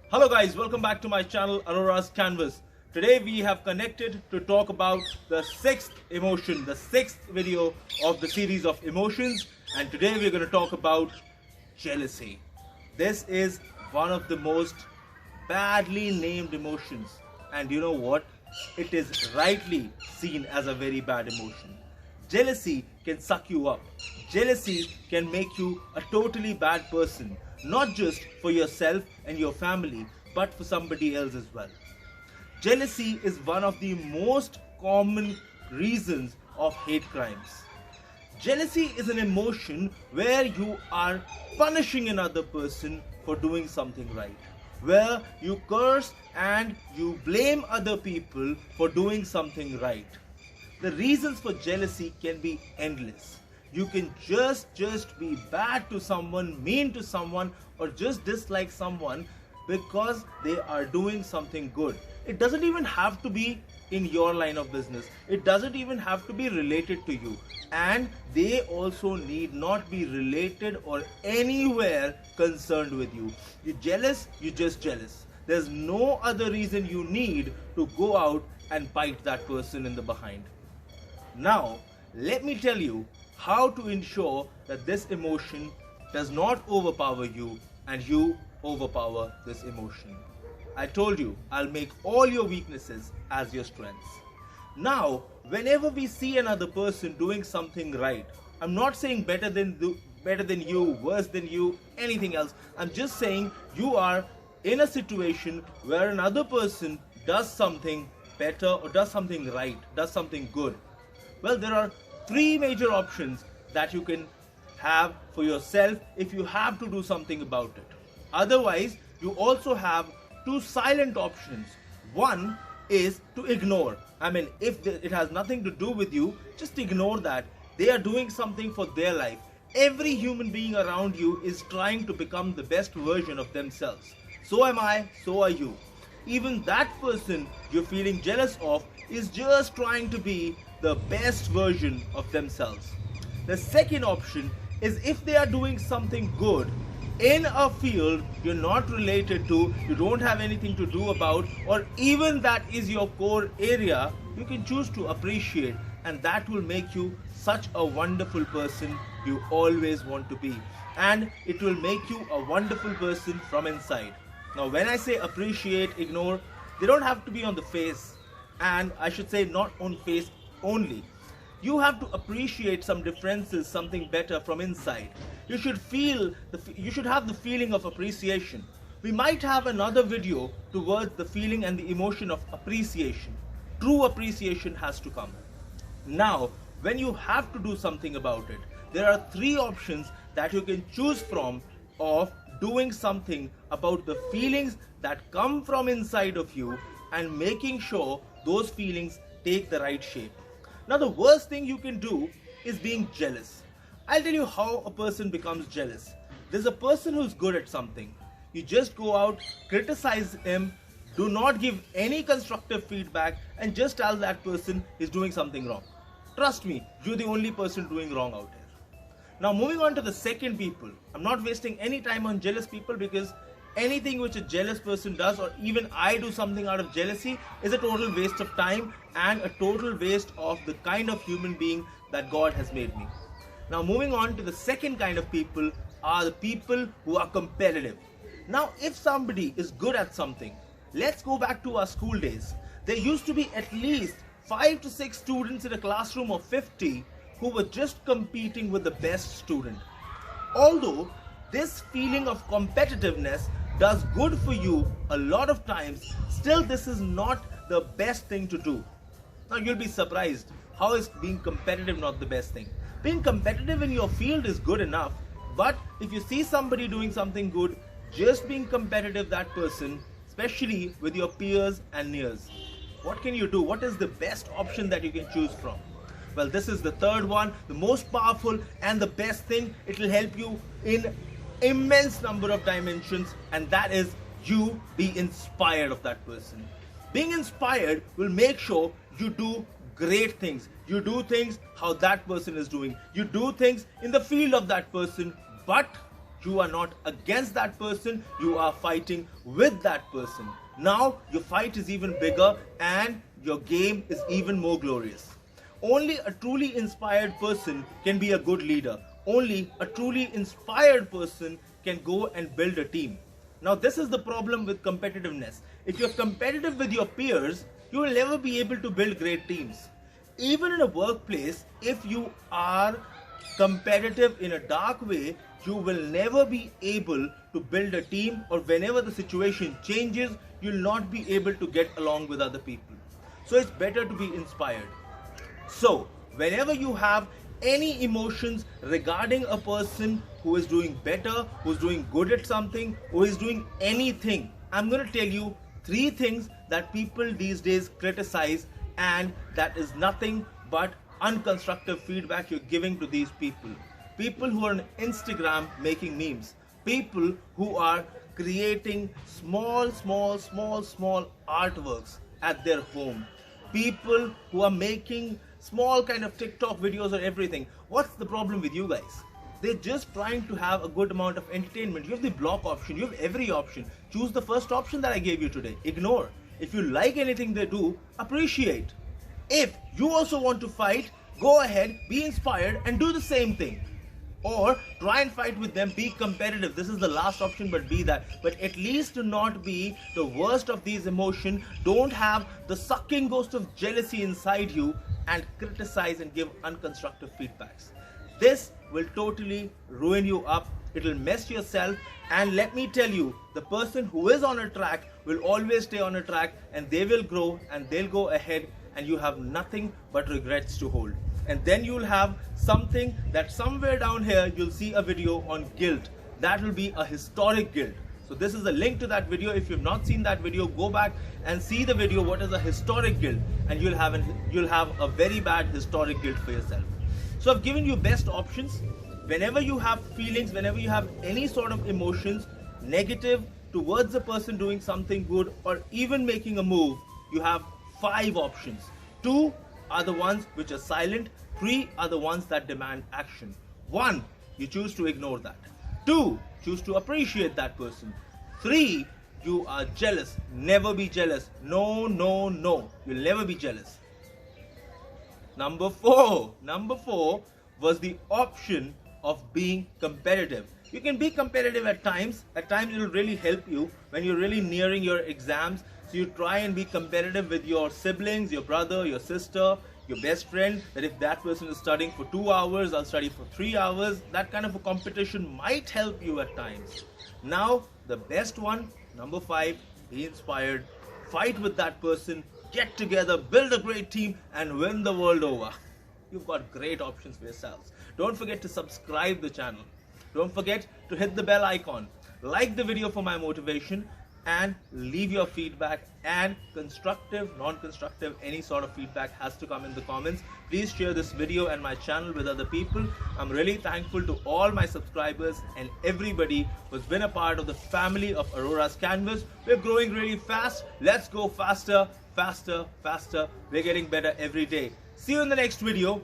Hello guys, welcome back to my channel Aurora's Canvas. Today we have connected to talk about the sixth emotion, the sixth video of the series of emotions, and today we're going to talk about jealousy. This is one of the most badly named emotions, and you know what? It is rightly seen as a very bad emotion. Jealousy can suck you up. Jealousy can make you a totally bad person, not just for yourself and your family, but for somebody else as well. Jealousy is one of the most common reasons of hate crimes. Jealousy is an emotion where you are punishing another person for doing something right, where you curse and you blame other people for doing something right. The reasons for jealousy can be endless. You can just be bad to someone, mean to someone, or just dislike someone because they are doing something good. It doesn't even have to be in your line of business. It doesn't even have to be related to you. And they also need not be related or anywhere concerned with you. You're jealous, you're just jealous. There's no other reason you need to go out and bite that person in the behind. Now, let me tell you how to ensure that this emotion does not overpower you and you overpower this emotion. I told you, I'll make all your weaknesses as your strengths. Now, whenever we see another person doing something right, I'm not saying better than you, worse than you, anything else. I'm just saying you are in a situation where another person does something better or does something right, does something good. Well, there are three major options that you can have for yourself if you have to do something about it. Otherwise, you also have two silent options. One is to ignore. If it has nothing to do with you, just ignore that. They are doing something for their life. Every human being around you is trying to become the best version of themselves. So am I, so are you. Even that person you're feeling jealous of is just trying to be the best version of themselves. The second option is if they are doing something good in a field you're not related to, you don't have anything to do about, or even that is your core area, you can choose to appreciate, and that will make you such a wonderful person you always want to be, and it will make you a wonderful person from inside. Now, when I say appreciate, ignore, they don't have to be on the face, and I should say not on face only. You have to appreciate some differences, something better from inside. You should have the feeling of appreciation. We might have another video towards the feeling and the emotion of appreciation. True appreciation has to come. Now, when you have to do something about it, there are three options that you can choose from of doing something about the feelings that come from inside of you and making sure those feelings take the right shape. Now, the worst thing you can do is being jealous. I'll tell you how a person becomes jealous. There's a person who's good at something. You just go out, criticize him, do not give any constructive feedback, and just tell that person is doing something wrong. Trust me, you're the only person doing wrong out here. Now, moving on to the second people. I'm not wasting any time on jealous people because anything which a jealous person does, or even I do something out of jealousy, is a total waste of time and a total waste of the kind of human being that God has made me. Now, moving on to the second kind of people are the people who are competitive. Now, if somebody is good at something, let's go back to our school days. There used to be at least 5 to 6 students in a classroom of 50 who were just competing with the best student. Although this feeling of competitiveness does good for you a lot of times, still this is not the best thing to do. Now, you'll be surprised, how is being competitive not the best thing? Being competitive in your field is good enough, but if you see somebody doing something good, just being competitive that person, especially with your peers and nears, what can you do? What is the best option that you can choose from? Well, this is the third one, the most powerful and the best thing. It will help you in immense number of dimensions, and that is you be inspired of that person. Being inspired will make sure you do great things. You do things how that person is doing. You do things in the field of that person, but You are not against that person, you are fighting with that person. Now your fight is even bigger and your game is even more glorious. Only a truly inspired person can be a good leader. Only a truly inspired person can go and build a team. Now this is the problem with competitiveness. If you're competitive with your peers, you will never be able to build great teams. Even in a workplace, if you are competitive in a dark way, you will never be able to build a team, or whenever the situation changes, you'll not be able to get along with other people. So it's better to be inspired. So whenever you have any emotions regarding a person who is doing better, who's doing good at something, who is doing anything, I'm going to tell you 3 things that people these days criticize, and that is nothing but unconstructive feedback you're giving to these people. People who are on Instagram making memes, people who are creating small artworks at their home, people who are making small kind of TikTok videos or everything. What's the problem with you guys? They're just trying to have a good amount of entertainment. You have the block option, you have every option. Choose the first option that I gave you today. Ignore. If you like anything they do, appreciate. If you also want to fight, go ahead, be inspired and do the same thing. Or try and fight with them, be competitive. This is the last option, but be that. But at least do not be the worst of these emotions. Don't have the sucking ghost of jealousy inside you and criticize and give unconstructive feedbacks. This will totally ruin you up. It will mess yourself. And let me tell you, the person who is on a track will always stay on a track, and they will grow and they'll go ahead, and you have nothing but regrets to hold. And then you'll have something that somewhere down here you'll see a video on guilt. That will be a historic guilt. So this is a link to that video. If you've not seen that video, go back and see the video, what is a historic guilt, and you'll have a very bad historic guilt for yourself. So I've given you best options. Whenever you have feelings, whenever you have any sort of emotions, negative towards a person doing something good or even making a move, you have 5 options. 2 are the ones which are silent. 3 are the ones that demand action. 1, you choose to ignore that. 2, choose to appreciate that person. 3, you are jealous. Never be jealous. No, no, no. You'll never be jealous. Number 4 was the option of being competitive. You can be competitive at times. At times it will really help you when you're really nearing your exams. So you try and be competitive with your siblings, your brother, your sister, your best friend, that if that person is studying for 2 hours, I'll study for 3 hours. That kind of a competition might help you at times. Now, the best one, number 5, be inspired, fight with that person, get together, build a great team, and win the world over. You've got great options for yourselves. Don't forget to subscribe the channel. Don't forget to hit the bell icon. Like the video for my motivation, and leave your feedback, and constructive, non-constructive, any sort of feedback has to come in the comments. Please share this video and my channel with other people. I'm really thankful to all my subscribers and everybody who's been a part of the family of Aurora's Canvas. We're growing really fast. Let's go faster, faster, faster. We're getting better every day. See you in the next video.